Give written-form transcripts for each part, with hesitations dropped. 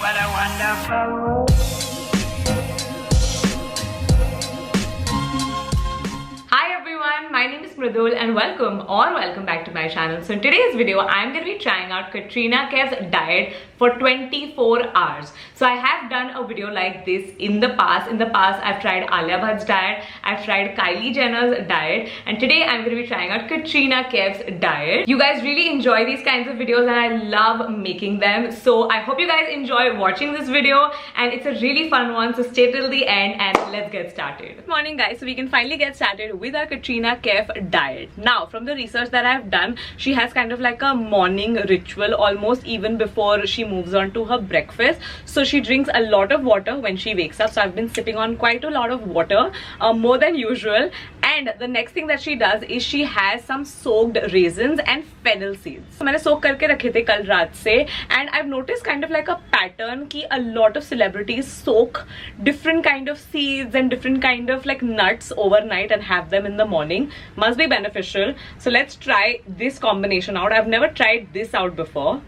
What a wonderful world. Hi everyone, my name is Mridul and welcome back to my channel. So in today's video, I'm going to be trying out Katrina Kaif's diet for 24 hours. So I have done a video like this in the past. In the past, I've tried Alia Bhatt's diet, I've tried Kylie Jenner's diet, and today I'm going to be trying out Katrina Kaif's diet. You guys really enjoy these kinds of videos and I love making them. So I hope you guys enjoy watching this video and it's a really fun one. So stay till the end and let's get started. Good morning guys, so we can finally get started with our Katrina Kaif diet. Now from the research that I've done, she has kind of like a morning ritual almost even before she moves on to her breakfast. So she drinks a lot of water when she wakes up. So I've been sipping on quite a lot of water, more than usual. And the next thing that she does is she has some soaked raisins and fennel seeds. So मैंने soak करके रखे थे कल रात से, and I've noticed kind of like a pattern कि a lot of celebrities soak different kind of seeds and different kind of like nuts overnight and have them in the morning. Must be beneficial. So let's try this combination out. I've never tried this out before.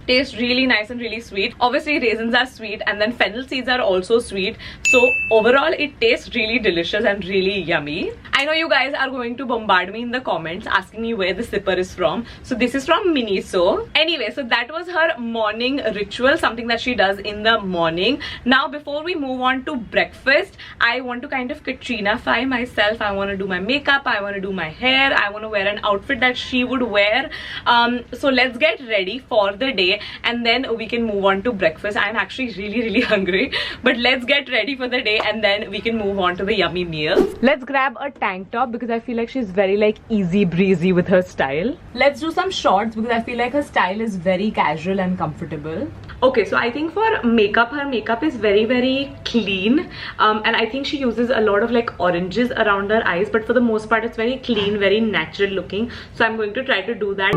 Tastes really nice and really sweet. Obviously raisins are sweet and then fennel seeds are also sweet. So overall it tastes really delicious and really yummy. I know you guys are going to bombard me in the comments asking me where the sipper is from. So this is from Miniso. Anyway, so that was her morning ritual, something that she does in the morning. Now before we move on to breakfast, I want to kind of Katrina-fy myself. I want to do my makeup, I want to do my hair, I want to wear an outfit that she would wear. So let's get ready for the day and then we can move on to breakfast. I'm actually really hungry, but let's get ready for the day and then we can move on to the yummy meals. Let's grab a tank top because I feel like she's very like easy breezy with her style. Let's do some shorts because I feel like her style is very casual and comfortable. Okay, so I think for makeup, her makeup is very clean, and I think she uses a lot of like oranges around her eyes, but for the most part it's very clean, very natural looking. So I'm going to try to do that.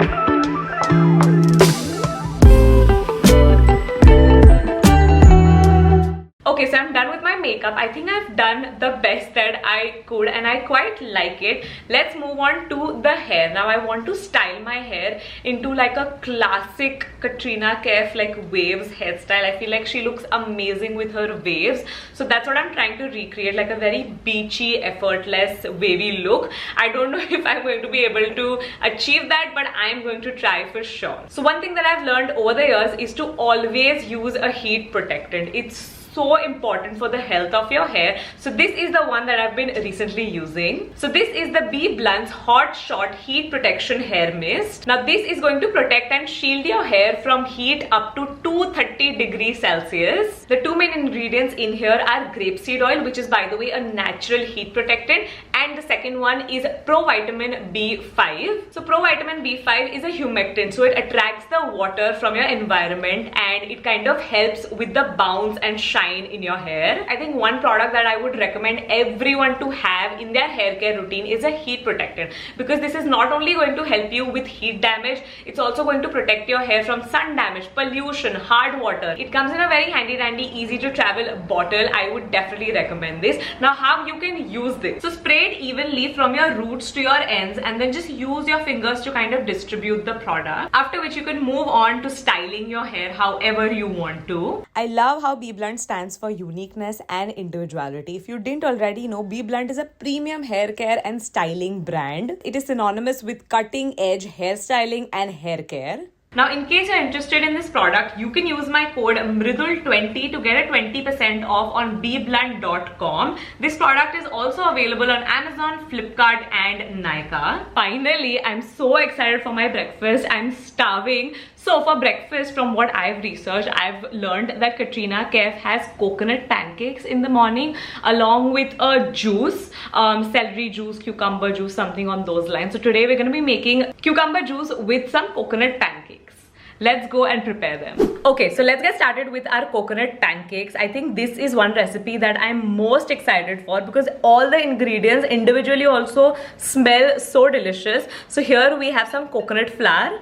Okay, so I'm done with my makeup. I think I've done the best that I could and I quite like it. Let's move on to the hair. Now I want to style my hair into like a classic Katrina Kaif like waves hairstyle. I feel like she looks amazing with her waves. So that's what I'm trying to recreate, like a very beachy, effortless, wavy look. I don't know if I'm going to be able to achieve that, but I'm going to try for sure. So one thing that I've learned over the years is to always use a heat protectant. It's so important for the health of your hair. So this is the one that I've been recently using. So this is the BBlunt's Hot Shot Heat Protection Hair Mist. Now this is going to protect and shield your hair from heat up to 230 degrees Celsius. The two main ingredients in here are grapeseed oil, which is by the way a natural heat protectant, and the second one is provitamin B5. So provitamin B5 is a humectant, so it attracts the water from your environment and it kind of helps with the bounce and shine in your hair. I think one product that I would recommend everyone to have in their hair care routine is a heat protectant, because this is not only going to help you with heat damage, it's also going to protect your hair from sun damage, pollution, hard water. It comes in a very handy dandy, easy to travel bottle. I would definitely recommend this. Now how you can use this? So spray it evenly from your roots to your ends and then just use your fingers to kind of distribute the product, after which you can move on to styling your hair however you want to. I love how BBlunt stands for uniqueness and individuality. If you didn't already know, BBlunt is a premium hair care and styling brand. It is synonymous with cutting edge hairstyling and hair care. Now in case you're interested in this product, you can use my code MRIDUL20 to get a 20% off on BBlunt.com. This product is also available on Amazon, Flipkart and Nykaa. Finally, I'm so excited for my breakfast. I'm starving. So for breakfast, from what I've researched, I've learned that Katrina Kaif has coconut pancakes in the morning along with a juice, celery juice, cucumber juice, something on those lines. So today we're going to be making cucumber juice with some coconut pancakes. Let's go and prepare them. Okay, so let's get started with our coconut pancakes. I think this is one recipe that I'm most excited for because all the ingredients individually also smell so delicious. So here we have some coconut flour,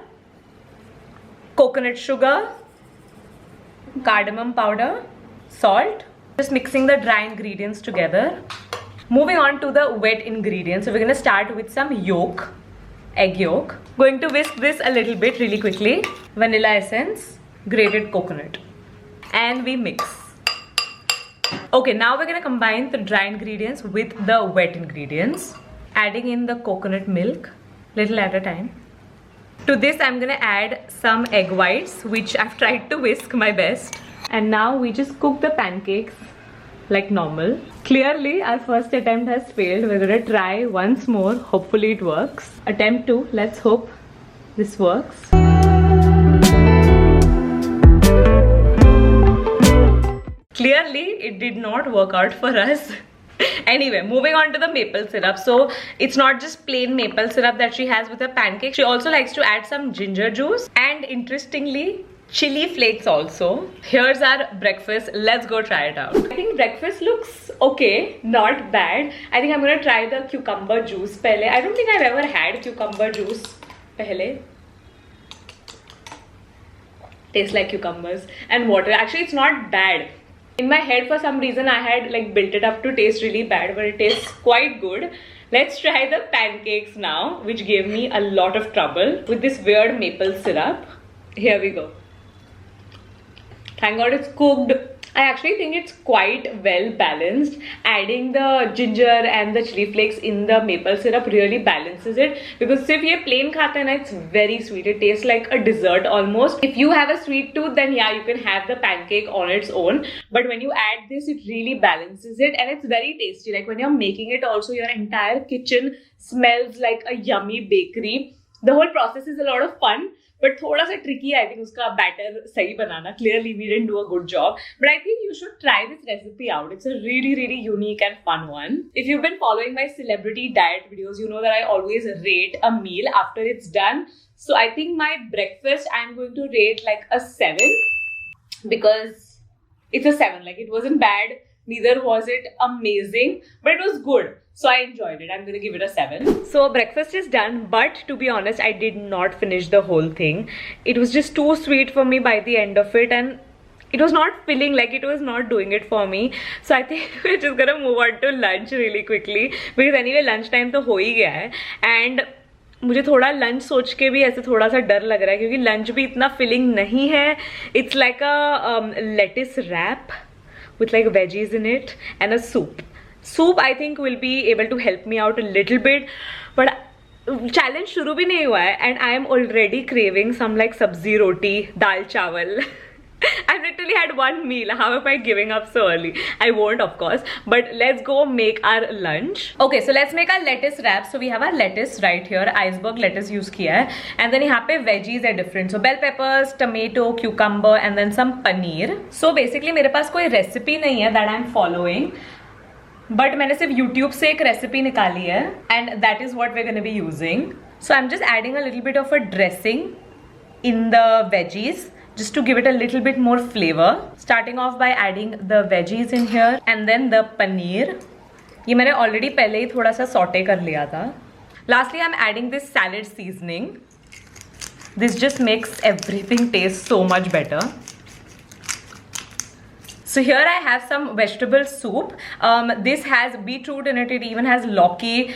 coconut sugar, cardamom powder, salt. Just mixing the dry ingredients together. Moving on to the wet ingredients. So we're going to start with some yolk, egg yolk. Going to whisk this a little bit really quickly. Vanilla essence, grated coconut, and we mix. Okay, now we're gonna combine the dry ingredients with the wet ingredients, adding in the coconut milk little at a time. To this I'm gonna add some egg whites, which I've tried to whisk my best. And now we just cook the pancakes like normal. Clearly our first attempt has failed. We're gonna try once more. Hopefully it works. Attempt 2. Let's hope this works. Clearly it did not work out for us. Anyway, moving on to the maple syrup. So it's not just plain maple syrup that she has with her pancake. She also likes to add some ginger juice and, interestingly, chili flakes also. Here's our breakfast. Let's go try it out. I think breakfast looks okay, not bad. I think I'm gonna try the cucumber juice pehle. I don't think I've ever had cucumber juice pehle. Tastes like cucumbers and water. Actually, it's not bad. In my head, for some reason, I had like built it up to taste really bad, but it tastes quite good. Let's try the pancakes now, which gave me a lot of trouble with this weird maple syrup. Here we go. Thank God it's cooked. I actually think it's quite well balanced. Adding the ginger and the chili flakes in the maple syrup really balances it, because if you plain khate hai na, it's very sweet. It tastes like a dessert almost. If you have a sweet tooth, then yeah, you can have the pancake on its own. But when you add this, it really balances it, and it's very tasty. Like when you're making it also, your entire kitchen smells like a yummy bakery. The whole process is a lot of fun. But thoda sa tricky, I think, uska batter sahi banana. Clearly, we didn't do a good job. But I think you should try this recipe out. It's a really, really unique and fun one. If you've been following my celebrity diet videos, you know that I always rate a meal after it's done. So I think my breakfast, I'm going to rate like a 7. Because it's a 7. Like, it wasn't bad. Neither was it amazing. But it was good. So I enjoyed it. I'm going to give it a 7. So breakfast is done, but to be honest, I did not finish the whole thing. It was just too sweet for me by the end of it, and it was not filling, like it was not doing it for me. So I think we're just going to move on to lunch really quickly, because anyway lunch time तो हो ही गया है. And मुझे थोड़ा lunch सोच के भी ऐसे थोड़ा सा डर लग रहा है, क्योंकि लंच भी इतना फिलिंग नहीं है. It's like a lettuce wrap with like veggies in it and a soup. Soup I think will be able to help me out a little bit, but challenge shuru bhi nahi hua hai, and I am already craving some like sabzi roti, dal chawal. I've literally had one meal. How am I giving up so early? I won't, of course, but let's go make our lunch. Okay, so let's make our lettuce wrap. So we have our lettuce right here. Iceberg lettuce use kiya hai, and then यहाँ पे veggies are different. So bell peppers, tomato, cucumber, and then some paneer. So basically मेरे पास कोई recipe नहीं है that I'm following. But मैंने सिर्फ YouTube से एक रेसिपी निकाली है, and that is what we're going to be using. So I'm just adding a little bit of a dressing in the veggies, just to give it a little bit more flavor. Starting off by adding the veggies in here, and then the paneer. ये मैंने already पहले ही थोड़ा सा saute कर लिया था. Lastly, I'm adding this salad seasoning. This just makes everything taste so much better. So here I have some vegetable soup. This has beetroot in it. It even has lauki,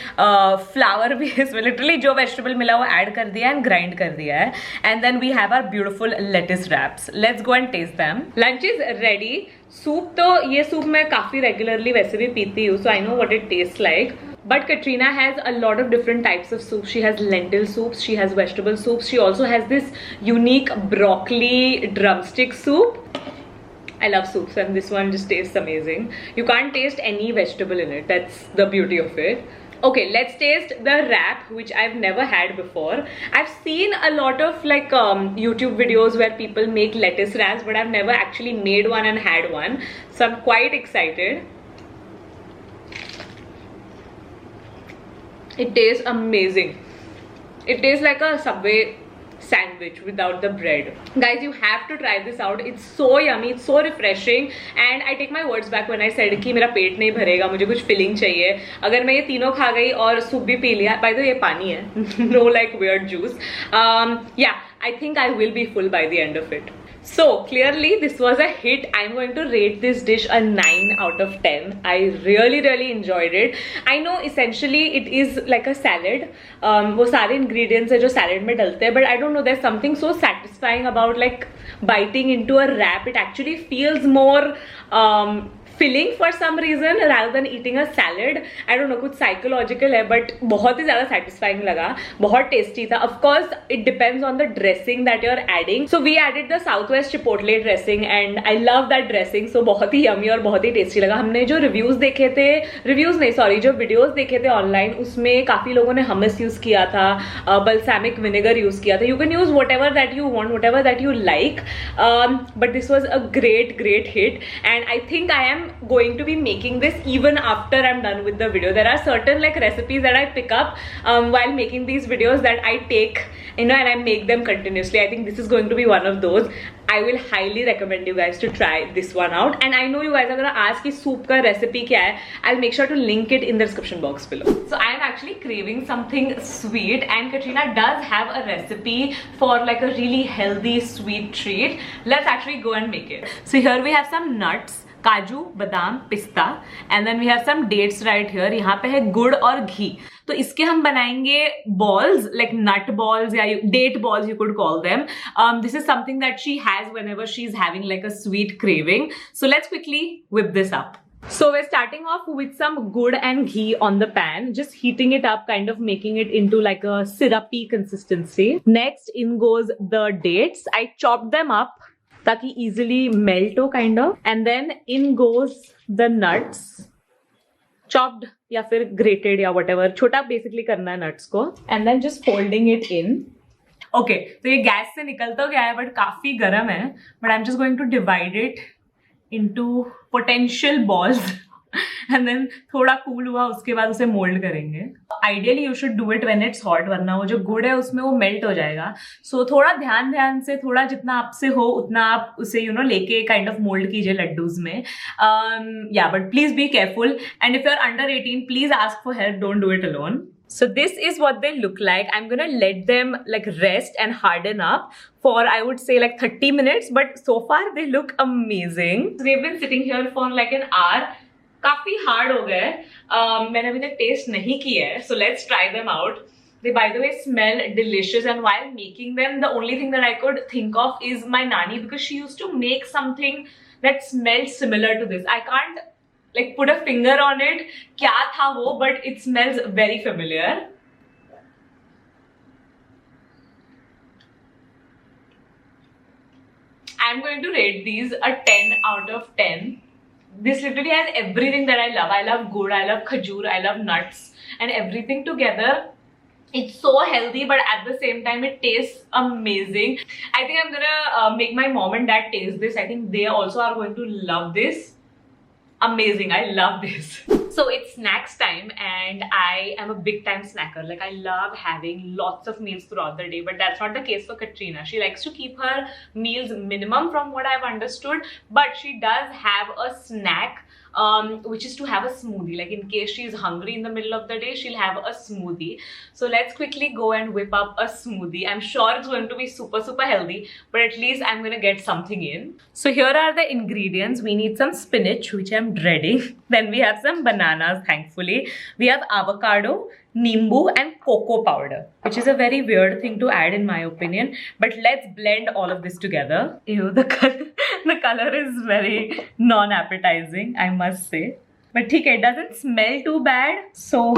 flour भी इसमें literally जो vegetable मिला वो add कर दिया and grind कर दिया है. And then we have our beautiful lettuce wraps. Let's go and taste them. Lunch is ready. Soup तो ये soup मैं काफी regularly वैसे भी पीती हूँ, so I know what it tastes like. But Katrina has a lot of different types of soup. She has lentil soups, she has vegetable soups, she also has this unique broccoli drumstick soup. I love soups, and this one just tastes amazing. You can't taste any vegetable in it. That's the beauty of it. Okay, let's taste the wrap, which I've never had before. I've seen a lot of like YouTube videos where people make lettuce wraps, but I've never actually made one and had one. So I'm quite excited. It tastes amazing. It tastes like a Subway sandwich without the bread. Guys, you have to try this out. It's so yummy, it's so refreshing, and I take my words back when I said कि मेरा पेट नहीं भरेगा, मुझे कुछ filling चाहिए. अगर मैं ये तीनों खा गई और सूप भी पी लिया, by the way ये पानी है, no like weird juice. Yeah, I think I will be full by the end of it. So clearly this was a hit. I'm going to rate this dish a 9 out of 10. I really enjoyed it. I know essentially it is like a salad. वो सारे ingredients है जो salad में डलते हैं, but I don't know, there's something so satisfying about like biting into a wrap. It actually feels more filling for some reason rather than eating a salad. I don't know, कुछ psychological है, but बहुत ही ज़्यादा satisfying लगा, बहुत tasty था. Of course, it depends on the dressing that you're adding. So we added the Southwest Chipotle dressing and I love that dressing. So बहुत ही yummy और बहुत ही tasty लगा. हमने जो reviews देखे थे, reviews नहीं sorry, जो videos देखे थे online, उसमें काफ़ी लोगों ने hummus use किया था, balsamic vinegar use किया था. You can use whatever that you want, whatever that you like. But this was a great hit, and I think I am going to be making this even after I'm done with the video. There are certain like recipes that I pick up while making these videos that I take, you know, and I make them continuously. I think this is going to be one of those. I will highly recommend you guys to try this one out. And I know you guys are gonna ask कि soup का recipe क्या है. I'll make sure to link it in the description box below. So I am actually craving something sweet, and Katrina does have a recipe for like a really healthy sweet treat. Let's actually go and make it. So here we have some nuts. Kaju, badam, pista, and then we have some dates right here. यहाँ पे है गुड़ और घी. तो इसके हम बनाएंगे balls, like nut balls या date balls, you could call them. This is something that she has whenever she is having like a sweet craving. So let's quickly whip this up. So we're starting off with some good and ghee on the pan, just heating it up, kind of making it into like a syrupy consistency. Next in goes the dates. I chopped them up ताकि easily melt हो kind of, and then in goes the nuts, chopped या फिर grated या whatever, छोटा basically करना है nuts को, and then just folding it in. Okay, तो ये गैस से निकल तो गया है but काफी गर्म है, but I'm just going to divide it into potential balls and then थोड़ा cool हुआ उसके बाद उसे mold करेंगे. Ideally you should do it when it's hot, वरना वो जो गुड़ है उसमें वो melt हो जाएगा. So थोड़ा ध्यान से, थोड़ा जितना आपसे हो उतना आप उसे you know लेके kind of mold कीजिए लड्डूज में. Yeah, but please be careful, and if you're under 18, please ask for help. Don't do it alone. So this is what they look like. I'm gonna let them like rest and harden up for I would say like 30 minutes, but so far they look amazing. So they've been sitting here for like an hour. काफी hard हो गए. मैंने अभी तक test नहीं किया है, so let's try them out. They by the way smell delicious, and while making them the only thing that I could think of is my nani, because she used to make something that smells similar to this. I can't like put a finger on it क्या था वो, but it smells very familiar. I'm going to rate these a 10 out of 10. This literally has everything that I love. I love gur, I love khajur, I love nuts, and everything together. It's so healthy, but at the same time it tastes amazing. I think I'm gonna make my mom and dad taste this. I think they also are going to love this. Amazing, I love this. So it's snacks time, and I am a big time snacker. Like I love having lots of meals throughout the day, but that's not the case for Katrina. She likes to keep her meals minimum from what I've understood, but she does have a snack which is to have a smoothie. Like in case she's hungry in the middle of the day, she'll have a smoothie. So let's quickly go and whip up a smoothie. I'm sure it's going to be super healthy, but at least I'm gonna get something in. So here are the ingredients. We need some spinach, which I'm dreading. Then we have some bananas, thankfully. We have avocado, nimbu, and cocoa powder, which is a very weird thing to add in my opinion, but let's blend all of this together. Ew, the color is very non-appetizing, I must say, but okay, it doesn't smell too bad. So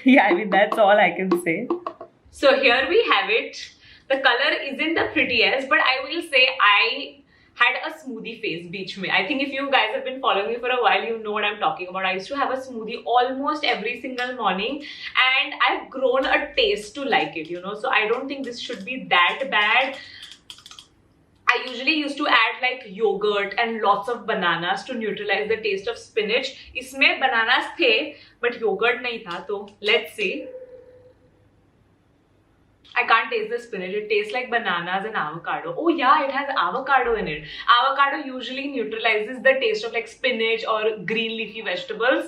yeah, I mean that's all I can say. So here we have it. The color isn't the prettiest, but I will say I had a smoothie phase beach mein. I think if you guys have been following me for a while, you know what I'm talking about. I used to have a smoothie almost every single morning, and I've grown a taste to like it, you know. So I don't think this should be that bad. I usually used to add like yogurt and lots of bananas to neutralize the taste of spinach. Isme bananas the, but yogurt nahi tha. So let's see. I can't taste the spinach. It tastes like bananas and avocado. Oh yeah, it has avocado in it. Avocado usually neutralizes the taste of like spinach or green leafy vegetables.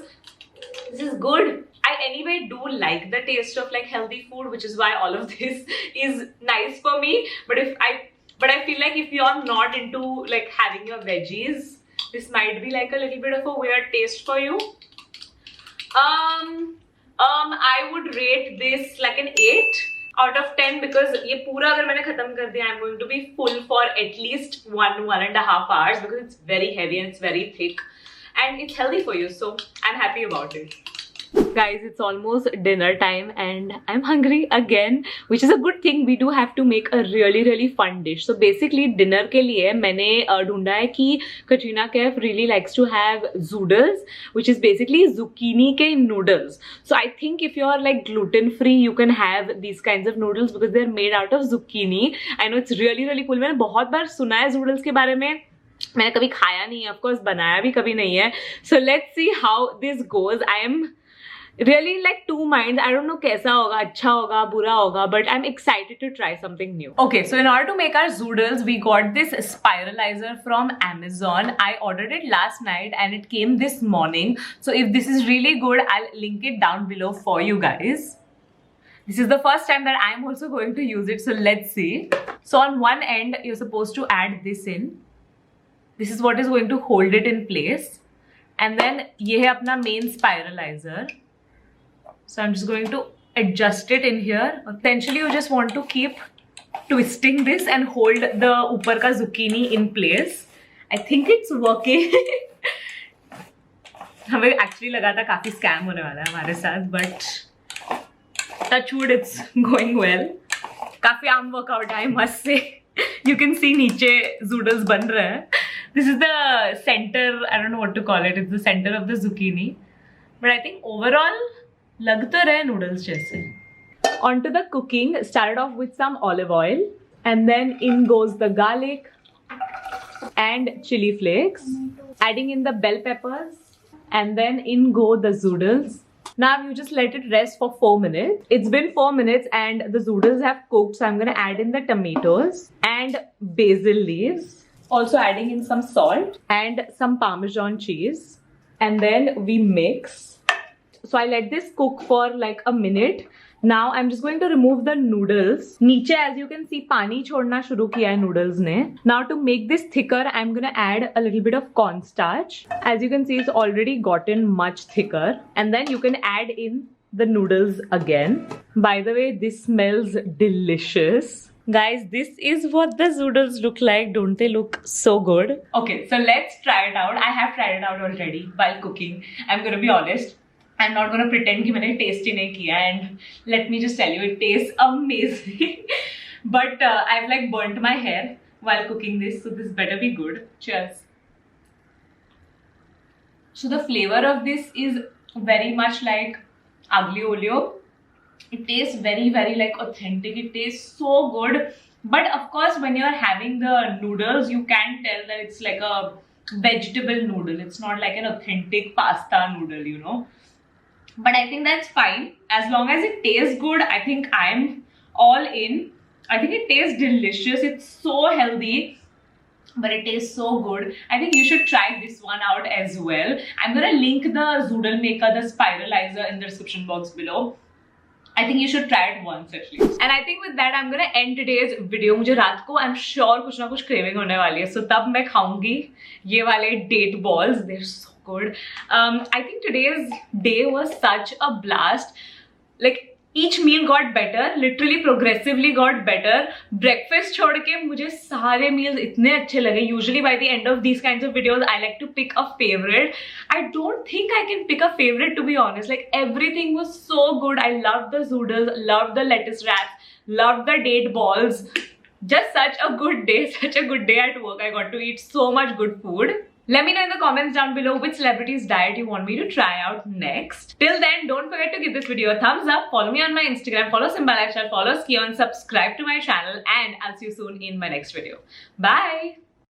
This is good. I anyway do like the taste of like healthy food, which is why all of this is nice for me. But if I But I feel like if you're not into like having your veggies, this might be like a little bit of a weird taste for you. I would rate this like an 8 out of 10 because ये पूरा अगर मैंने खत्म कर दिया, I'm going to be full for at least 1.5 hours because it's very heavy and it's very thick and it's healthy for you, so I'm happy about it. Guys, it's almost dinner time and I'm hungry again, which is a good thing. We do have to make a really fun dish. So basically dinner के लिए मैंने ढूंढा है कि Katrina Kaif really likes to have Zoodles, which is basically zucchini के noodles. So I think if you're like gluten free, you can have these kinds of noodles because they're made out of zucchini. I know it's really cool. मैंने बहुत बार सुना है Zoodles के बारे में, मैंने कभी खाया नहीं है, of course बनाया भी कभी नहीं है. So let's see how this goes. I am really like two minds. I don't know कैसा होगा, अच्छा होगा, बुरा होगा, but I'm excited to try something new. Okay, so in order to make our Zoodles, we got this spiralizer from Amazon. I ordered it last night and it came this morning. So if this is really good, I'll link it down below for you guys. This is the first time that I'm also going to use it, so let's see. So on one end, you're supposed to add this in. This is what is going to hold it in place. And then ये है अपना main spiralizer. So I'm just going to adjust it in here. Essentially, you just want to keep twisting this and hold the ऊपर का zucchini in place. I think it's working. हमें actually लगा था काफी scam होने वाला है हमारे साथ, but touch wood, it's going well. काफी आम workout है, I must say. You can see नीचे Zoodles बन रहे हैं. This is the center, I don't know what to call it. It's the center of the zucchini. But I think overall, लग तो रहे noodles जैसे. On to the cooking. Started off with some olive oil. And then in goes the garlic and chili flakes. Adding in the bell peppers. And then in go the Zoodles. Now you just let it rest for 4 minutes. It's been 4 minutes and the Zoodles have cooked. So I'm going to add in the tomatoes and basil leaves. Also adding in some salt and some Parmesan cheese. And then we mix. So I let this cook for like a minute. Now I'm just going to remove the noodles. नीचे as you can see पानी छोड़ना शुरू किया है noodles ने. Now to make this thicker, I'm gonna add a little bit of cornstarch. As you can see, it's already gotten much thicker. And then you can add in the noodles again. By the way, this smells delicious. Guys, this is what the Zoodles look like. Don't they look so good? Okay, so let's try it out. I have tried it out already while cooking. I'm gonna be honest. I'm not gonna pretend कि मैंने taste ही नहीं किया, and let me just tell you, it tastes amazing. But I've like burnt my hair while cooking this, so this better be good. Cheers. So the flavor of this is very much like aglio olio. It tastes very like authentic. It tastes so good. But of course, when you're having the noodles, you can tell that it's like a vegetable noodle. It's not like an authentic pasta noodle, you know. But I think that's fine. As long as it tastes good, I think I'm all in. I think it tastes delicious. It's so healthy, but it tastes so good. I think you should try this one out as well. I'm gonna link the Zoodle maker, the spiralizer, in the description box below. I think you should try it once at least. And I think with that, I'm gonna end today's video. मुझे रात को I'm sure कुछ ना कुछ craving होने वाली है. So तब मैं खाऊंगी ये वाले date balls. They're so good. I think today's day was such a blast. Like each meal got better, literally progressively got better. Breakfast छोड़ के मुझे सारे meals इतने अच्छे लगे. Usually by the end of these kinds of videos, I like to pick a favorite. I don't think I can pick a favorite, to be honest. Like everything was so good. I loved the Zoodles, loved the lettuce wraps, loved the date balls. Just such a good day, such a good day at work. I got to eat so much good food. Let me know in the comments down below which celebrity's diet you want me to try out next. Till then, don't forget to give this video a thumbs up, follow me on my Instagram, follow Simba Lifestyle, follow Skion, subscribe to my channel, and I'll see you soon in my next video. Bye!